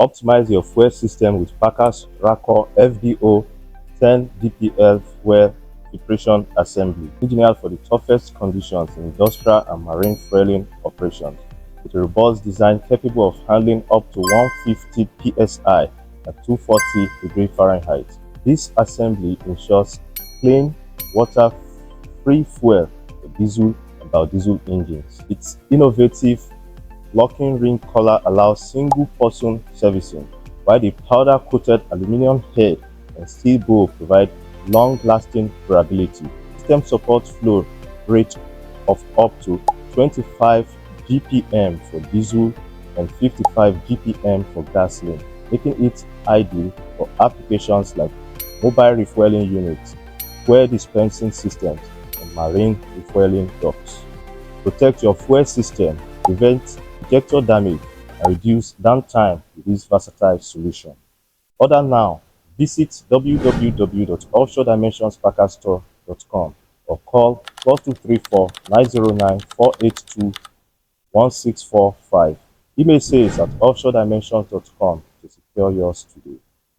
Optimize your fuel system with Parker's Racor FBO-10-DPL fuel filtration assembly, engineered for the toughest conditions in industrial and marine fueling operations, with a robust design capable of handling up to 150 psi at 240 Fahrenheit. This assembly ensures clean, water-free fuel for diesel and biodiesel engines. Its innovative locking ring collar allows single-person servicing, while the powder-coated aluminum head and steel bowl provide long-lasting durability. The system supports flow rate of up to 25 GPM for diesel and 55 GPM for gasoline, making it ideal for applications like mobile refueling units, fuel dispensing systems, and marine refueling docks. Protect your fuel system, prevent injector damage, and reduce downtime with this versatile solution. Order now. Visit www.offshoredimensionsparkerstore.com or call +234 909 482 1645. Email sales at offshoredimensions.com to secure yours today.